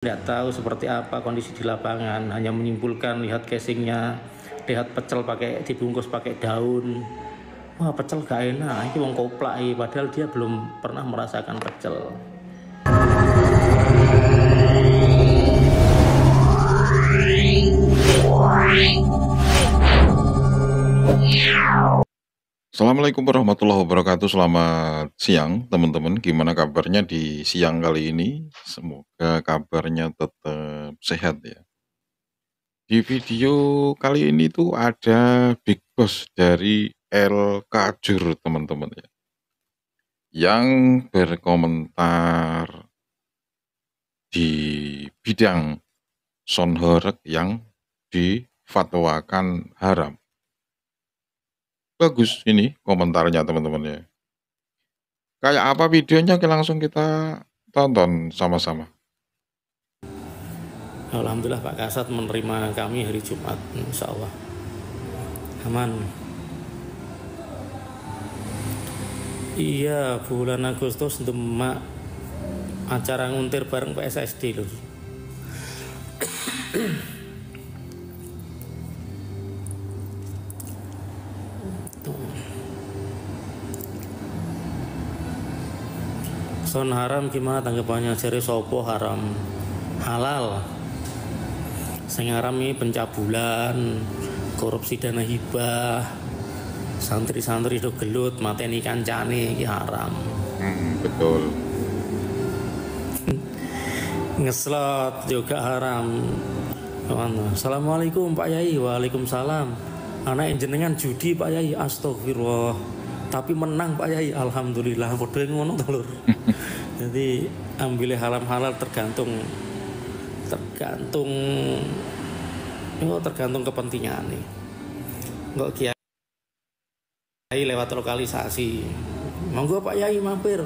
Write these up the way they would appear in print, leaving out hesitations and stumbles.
Tidak tahu seperti apa kondisi di lapangan, hanya menyimpulkan lihat casingnya, lihat pecel pakai dibungkus pakai daun. Wah, pecel gak enak, ini wong koplak, padahal dia belum pernah merasakan pecel. Assalamualaikum warahmatullahi wabarakatuh. Selamat siang teman-teman. Gimana kabarnya di siang kali ini? Semoga kabarnya tetap sehat ya. Di video kali ini tuh ada Big Boss dari El Kajur teman-teman ya, yang berkomentar di bidang sound horeg yang difatwakan haram. Bagus ini komentarnya teman-teman ya. Kayak apa videonya? Oke, langsung kita tonton sama-sama. Alhamdulillah Pak Kasat menerima kami hari Jumat, insya Allah aman. Iya, bulan Agustus Demak acara nguntir bareng PSSD loh. Son haram gimana tanggapannya? Jari sopo haram? Halal. Sing haram ini pencabulan, korupsi dana hibah, santri-santri do gelut mateni kancane iki haram. Betul. Ngeslot juga haram. Assalamualaikum Pak Yai. Waalaikumsalam. Anak jenengan judi Pak Yai. Astagfirullah. Tapi menang Pak Yai. Alhamdulillah. Padha ngono to Lur. Jadi ambil halal tergantung kepentingan nih. Enggak kiai lewat lokalisasi. Monggo Pak Yai mampir.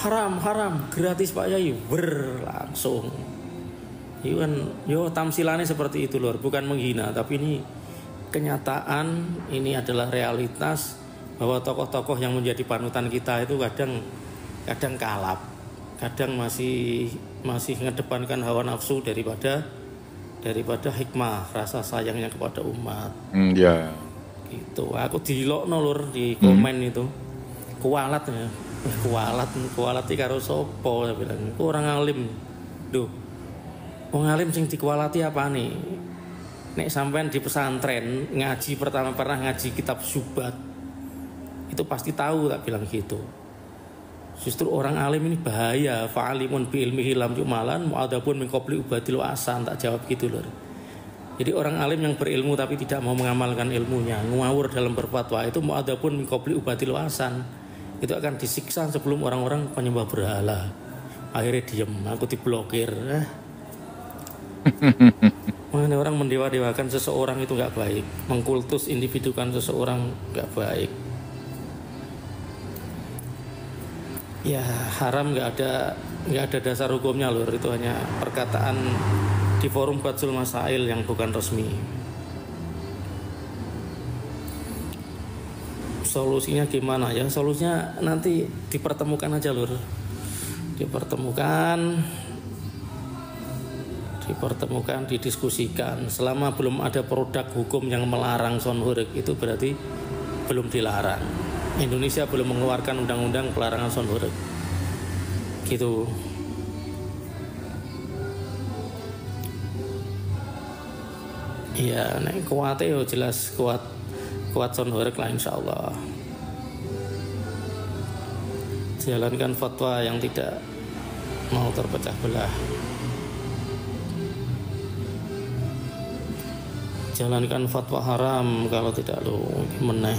Haram, gratis Pak Yai, berlangsung. Yo tamsilannya seperti itu Lur, bukan menghina, tapi ini kenyataan, ini adalah realitas bahwa tokoh-tokoh yang menjadi panutan kita itu kadang kalap, kadang masih mengedepankan hawa nafsu daripada hikmah, rasa sayangnya kepada umat. Ya. Gitu. Aku dilokno Lur di komen itu. Kualat ya. Kualat iki karo sapa bilang. Ku orang alim. Duh. Wong alim sing dikualati apane? Nek sampean di pesantren ngaji pertama pernah ngaji kitab Syubhat. Itu pasti tahu tak bilang gitu. Justru orang alim ini bahaya. Fa'alimun bi ilmihi lam yu'malan mu'adzabun min qabli ubadil asan, tak jawab gitu Lur. Jadi orang alim yang berilmu tapi tidak mau mengamalkan ilmunya, ngawur dalam berfatwa, itu mu'adzabun min qabli ubadil asan. Itu akan disiksa sebelum orang-orang penyembah berhala. Akhirnya diem, aku diblokir. Mengenai orang mendewa-dewakan seseorang itu nggak baik, mengkultus individukan seseorang nggak baik. Ya haram nggak ada dasar hukumnya Lur, itu hanya perkataan di forum Batsul Masail yang bukan resmi. Solusinya gimana ya? Solusinya nanti dipertemukan aja Lur. Dipertemukan, didiskusikan. Selama belum ada produk hukum yang melarang sound horeg itu berarti belum dilarang. Indonesia belum mengeluarkan undang-undang pelarangan sound horeg. Gitu. Iya, nek kuate yo jelas kuat sound horeg lah insyaallah. Jalankan fatwa yang tidak mau terpecah belah. Jalankan fatwa haram kalau tidak lo meneh.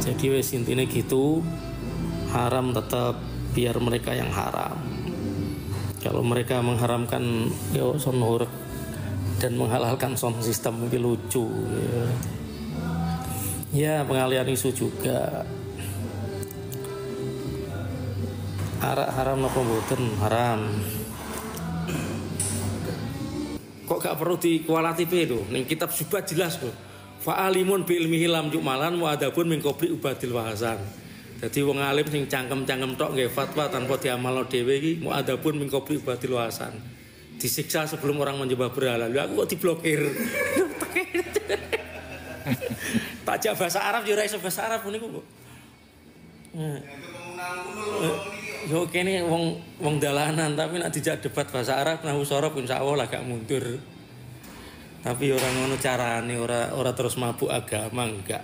Jadi wes intine gitu, haram tetap biar mereka yang haram. Kalau mereka mengharamkan yo sound horeg dan menghalalkan sound system mungkin lucu ya pengalian isu juga. Arak haram napa mboten? Haram. Kok gak perlu dikualati lho, ning kitab Syubhat jelas lho. Fa'alimun bi ilmihi lam yu'malan wa adabun min qabli ubadil wahasan. Jadi wong alim sing cangkem-cangkem tok nggih fatwa tanpa diamalno dhewe iki mu'adzabun min qabli ubadil wasan. Disiksa sebelum orang menyembah berhala. Lha aku kok diblokir. Tak bahasa Arab yo ora iso bahasa Arab niku kok. Yo kene wong dalanan tapi nek dijak debat bahasa Arab nahwu sorof insyaallah agak mundur. Tapi orang ngono carane ora terus mabuk agama enggak.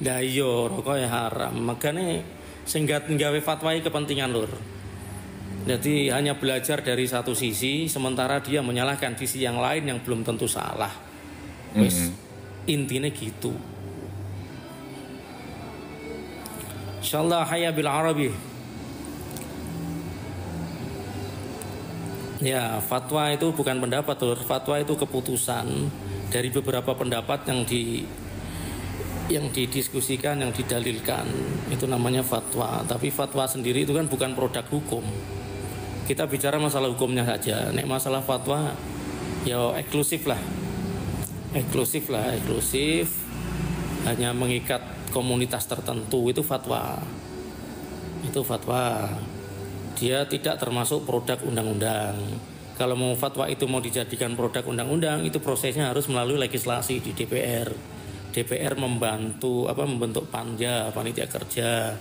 Lah iya rokok ya haram. Makanya sing gawe fatwa iki kepentingan lur. Jadi hanya belajar dari satu sisi sementara dia menyalahkan sisi yang lain yang belum tentu salah. Wis intinya gitu. Insyaallah hayya bil arabi. Ya, fatwa itu bukan pendapat, lur. Fatwa itu keputusan dari beberapa pendapat yang didiskusikan, yang didalilkan. Itu namanya fatwa. Tapi fatwa sendiri itu kan bukan produk hukum. Kita bicara masalah hukumnya saja. Nek masalah fatwa ya eksklusif lah. Eksklusif. Hanya mengikat komunitas tertentu itu fatwa. Itu fatwa. Dia tidak termasuk produk undang-undang. Kalau mau fatwa itu mau dijadikan produk undang-undang, itu prosesnya harus melalui legislasi di DPR. DPR membentuk panja, panitia kerja,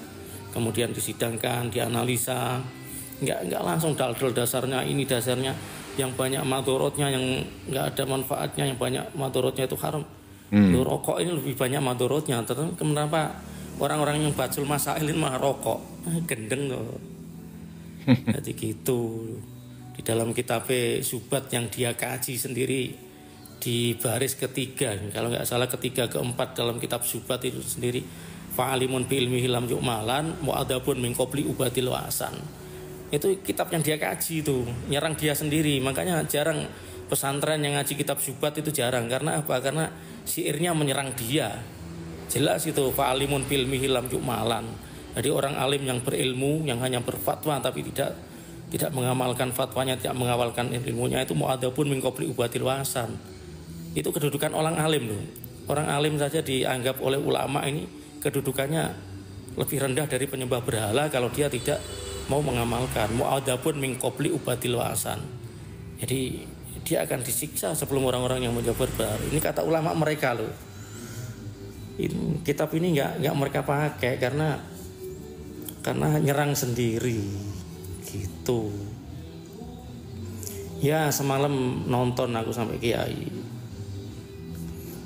kemudian disidangkan, dianalisa. Enggak langsung dal-dal dasarnya ini dasarnya yang banyak madorotnya, yang enggak ada manfaatnya, yang banyak madorotnya itu haram. Rokok ini lebih banyak madorotnya. Terus kenapa orang-orang yang bacul masail ini mah rokok? Gendeng loh. Jadi gitu. Di dalam kitab Subat yang dia kaji sendiri di baris ketiga, kalau nggak salah ketiga keempat dalam kitab Subat itu sendiri, fa'alimun bi ilmihi lam yu'malan mu'adzabun min qabli ubadil wasan. Itu kitab yang dia kaji itu, nyerang dia sendiri. Makanya jarang pesantren yang ngaji kitab Subat itu jarang. Karena apa? Karena syairnya menyerang dia. Jelas itu fa'alimun bi ilmihi lam yu'malan. Jadi orang alim yang berilmu, yang hanya berfatwa tapi tidak mengamalkan fatwanya, tidak mengamalkan ilmunya, itu mu'adzabun min qabli ubadil wasan. Itu kedudukan orang alim loh. Orang alim saja dianggap oleh ulama ini kedudukannya lebih rendah dari penyembah berhala kalau dia tidak mau mengamalkan. Mu'adzabun min qabli ubadil wasan. Jadi dia akan disiksa sebelum orang-orang yang menyembah berhala. Ini kata ulama mereka loh. Kitab ini nggak mereka pakai karena nyerang sendiri gitu. Ya semalam nonton aku sampai kiai.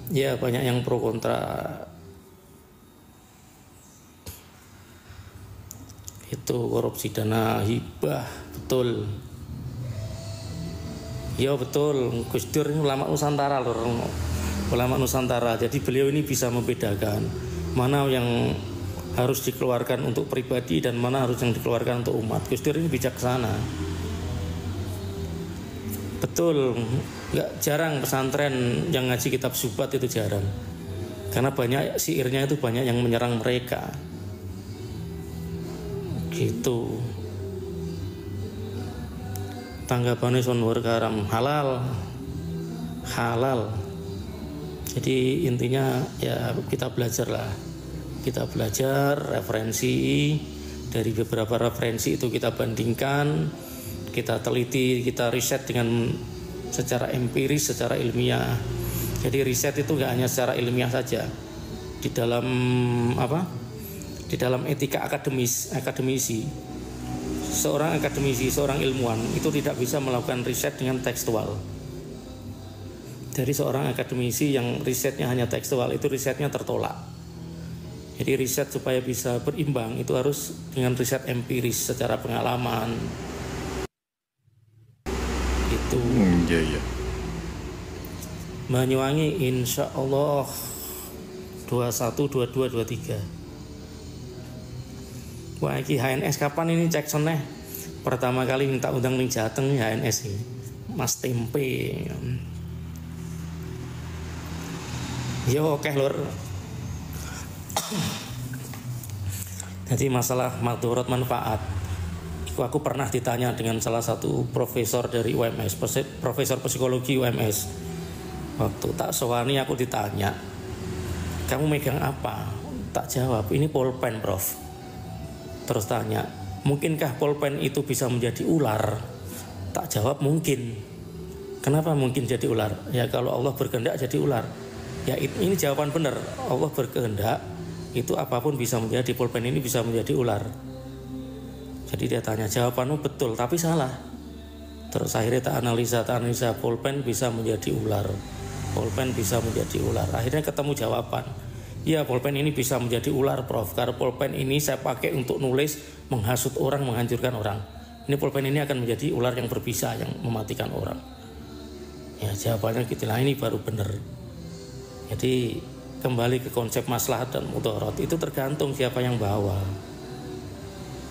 Ya banyak yang pro kontra. Itu korupsi dana hibah, betul. Ya betul, Gus Dur ini ulama Nusantara lho. Ulama Nusantara. Jadi beliau ini bisa membedakan mana yang harus dikeluarkan untuk pribadi dan mana harus yang dikeluarkan untuk umat. Gus Dur ini bijaksana. Betul, nggak jarang pesantren yang ngaji kitab Subat itu jarang. Karena banyak syairnya itu banyak yang menyerang mereka. Gitu. Tanggapannya sonwar karam halal. Jadi intinya ya kita belajar lah. Kita belajar referensi, dari beberapa referensi itu kita bandingkan, kita teliti, kita riset dengan secara empiris, secara ilmiah. Jadi riset itu nggak hanya secara ilmiah saja. Di dalam Di dalam etika akademisi, seorang akademisi, seorang ilmuwan itu tidak bisa melakukan riset dengan tekstual. Dari seorang akademisi yang risetnya hanya tekstual, itu risetnya tertolak. Jadi riset supaya bisa berimbang itu harus dengan riset empiris secara pengalaman. Itu. Iya. Banyuwangi insya Allah 21, 22, 23. Wah iki HNS kapan ini cek seneh? Pertama kali minta undang ning Jateng HNS ini. Mas Tempe. Yo oke lur. Jadi masalah madharat manfaat. Aku pernah ditanya dengan salah satu profesor dari UMS, profesor psikologi UMS. Waktu tak sewani aku ditanya, kamu megang apa? Tak jawab, ini pulpen Prof. Terus tanya, mungkinkah pulpen itu bisa menjadi ular? Tak jawab, mungkin. Kenapa mungkin jadi ular? Ya kalau Allah berkehendak jadi ular. Ya ini jawaban benar. Allah berkehendak, itu apapun bisa menjadi, pulpen ini bisa menjadi ular. Jadi dia tanya, jawabanmu betul tapi salah. Terus akhirnya tak analisa, pulpen bisa menjadi ular. Pulpen bisa menjadi ular. Akhirnya ketemu jawaban. Ya pulpen ini bisa menjadi ular Prof. Karena pulpen ini saya pakai untuk nulis, menghasut orang, menghancurkan orang. Ini pulpen ini akan menjadi ular yang berbisa, yang mematikan orang. Ya jawabannya gitu lah, ini baru benar. Jadi kembali ke konsep maslahat dan mudarat, itu tergantung siapa yang bawa.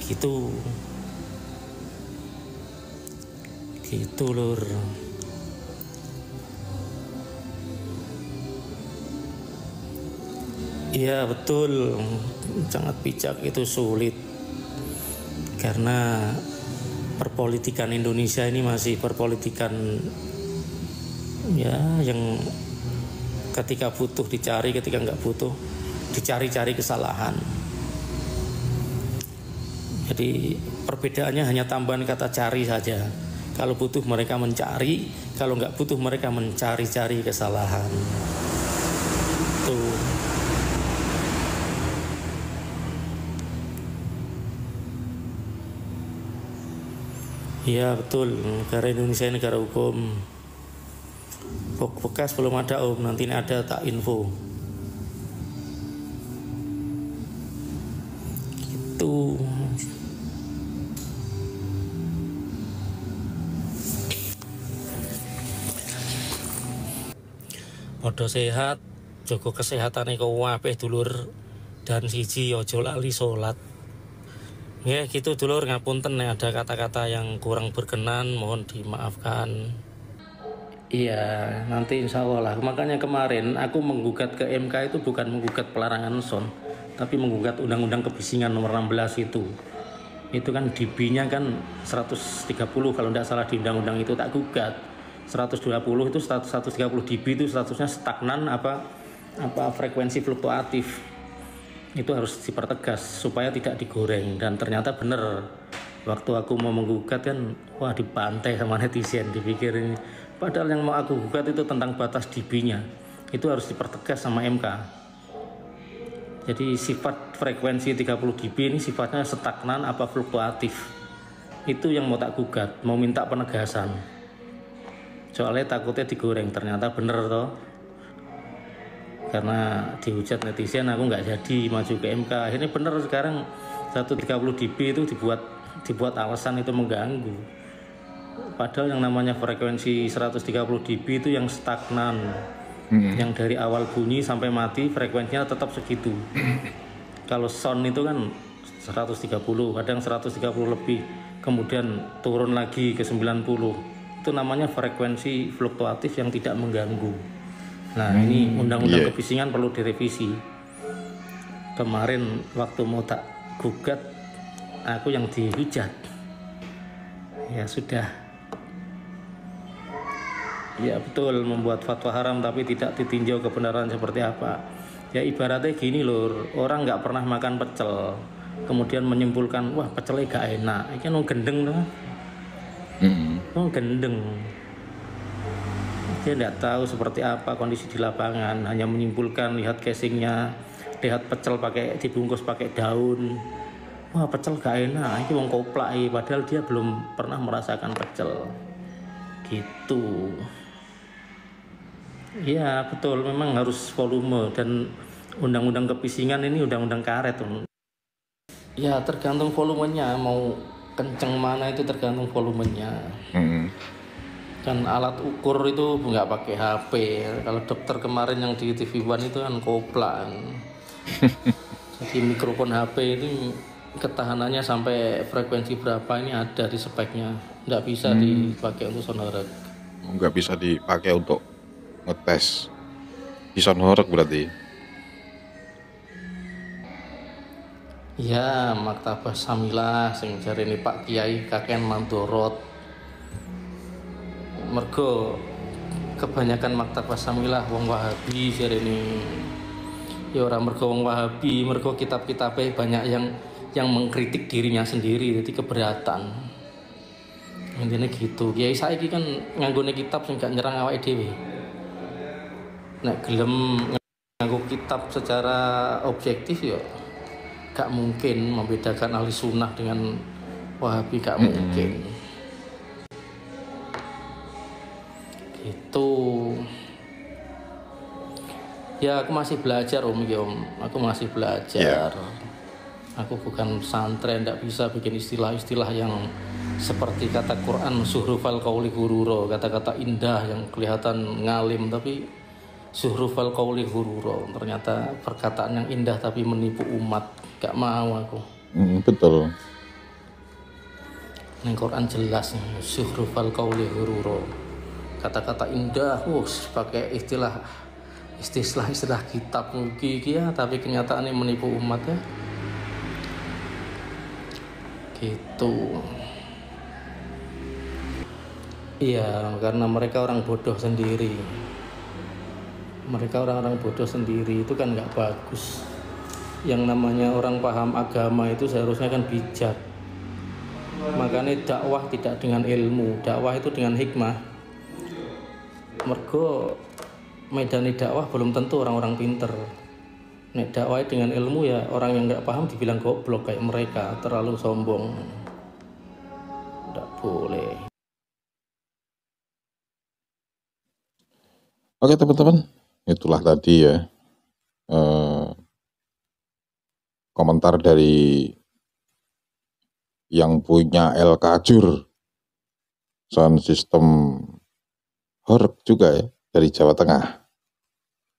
Gitu lur. Iya betul, sangat bijak, itu sulit karena perpolitikan Indonesia ini masih perpolitikan ya yang ketika butuh dicari, ketika nggak butuh dicari-cari kesalahan. Jadi perbedaannya hanya tambahan kata cari saja. Kalau butuh mereka mencari, kalau nggak butuh mereka mencari-cari kesalahan. Tuh. Iya betul, negara Indonesia negara hukum. Bekas belum ada om, nanti ini ada tak info. Gitu. Podo sehat, jaga kesehatan kau apeh dulur, dan siji ojo lali sholat. Ya gitu dulur, ngapunten ada kata-kata yang kurang berkenan, mohon dimaafkan. Iya, nanti insya Allah lah. Makanya kemarin aku menggugat ke MK itu bukan menggugat pelarangan son, tapi menggugat Undang-Undang Kebisingan nomor 16 itu. Itu kan DB-nya kan 130 kalau tidak salah di undang-undang itu, tak gugat. 120 itu 130 dB itu statusnya stagnan apa frekuensi fluktuatif. Itu harus dipertegas supaya tidak digoreng, dan ternyata benar. Waktu aku mau menggugat kan wah dibantai sama netizen, dipikir ini padahal yang mau aku gugat itu tentang batas dB-nya. Itu harus dipertegas sama MK. Jadi sifat frekuensi 30 dB ini sifatnya stagnan apa fluktuatif. Itu yang mau tak gugat, mau minta penegasan. Soalnya takutnya digoreng, ternyata bener toh. Karena dihujat netizen aku nggak jadi maju ke MK. Akhirnya bener sekarang 130 dB itu dibuat alasan itu mengganggu. Padahal yang namanya frekuensi 130 dB itu yang stagnan. Yang dari awal bunyi sampai mati frekuensinya tetap segitu. Kalau sound itu kan 130, kadang 130 lebih, kemudian turun lagi ke 90. Itu namanya frekuensi fluktuatif yang tidak mengganggu. Nah ini undang-undang kebisingan perlu direvisi. Kemarin waktu mau tak gugat, aku yang dihujat. Ya sudah. Ya betul, membuat fatwa haram tapi tidak ditinjau kebenaran seperti apa. Ya ibaratnya gini lur, orang nggak pernah makan pecel, kemudian menyimpulkan wah pecelnya gak enak, ini kan gendeng tuh. Gendeng. Dia tidak tahu seperti apa kondisi di lapangan, hanya menyimpulkan lihat casingnya, lihat pecel dibungkus pakai daun. Wah pecel gak enak, ini wong koplak, padahal dia belum pernah merasakan pecel. Gitu. Iya betul, memang harus volume, dan undang-undang kebisingan ini undang-undang karet. Ya tergantung volumenya, mau kenceng mana itu tergantung volumenya. Kan alat ukur itu nggak pakai HP. Kalau dokter kemarin yang di TV One itu kan koplang. Jadi mikrofon HP ini ketahanannya sampai frekuensi berapa ini ada di speknya. Nggak bisa dipakai untuk sonorek. Nggak bisa dipakai untuk ngetes di sonorek berarti. Ya maktabah Samilah sing jarene Pak Kiai Kaken Mandorot. Mergo kebanyakan maktab wasamilah wong Wahabi jarene. Ya ora mergo wong Wahabi, mergo kitab-kitabe banyak yang mengkritik dirinya sendiri, jadi keberatan. Intinya gitu. Kiai saiki kan nganggone kitab sing gak nyerang awake dhewe. Nek gelem nganggo kitab secara objektif ya gak mungkin membedakan ahli sunnah dengan Wahabi, gak mungkin. Gitu. Ya aku masih belajar Om, aku masih belajar. Aku bukan pesantren, tidak bisa bikin istilah-istilah yang seperti kata Quran zuhrufal qauli ghurura, kata-kata indah yang kelihatan ngalim tapi zuhrufal qauli ghurura, ternyata perkataan yang indah tapi menipu umat. Gak mau aku. Betul. Ning Quran jelas nih zuhrufal qauli ghurura, kata-kata indah, pakai istilah kitab mugi ya, tapi kenyataannya menipu umat ya. Gitu. Iya, karena mereka orang bodoh sendiri. Mereka orang-orang bodoh sendiri itu kan nggak bagus. Yang namanya orang paham agama itu seharusnya kan bijak. Makanya dakwah tidak dengan ilmu, dakwah itu dengan hikmah. Mergo medani dakwah belum tentu orang-orang pinter. Nek dakwah dengan ilmu ya orang yang nggak paham dibilang goblok kayak mereka, terlalu sombong. Nggak boleh. Oke teman-teman, itulah tadi ya komentar dari yang punya LKajur sound system Horeb juga ya, dari Jawa Tengah.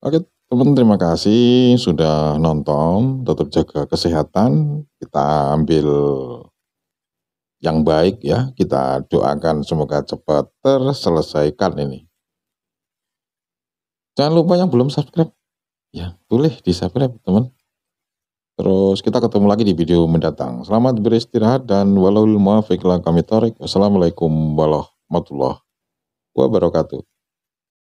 Oke teman, terima kasih sudah nonton, tetap jaga kesehatan, kita ambil yang baik ya, kita doakan semoga cepat terselesaikan ini. Jangan lupa yang belum subscribe, ya boleh di subscribe teman. Terus kita ketemu lagi di video mendatang. Selamat beristirahat dan walauil muwaffiq ila aqwamit thoriq. Wassalamualaikum warahmatullahi wabarakatuh.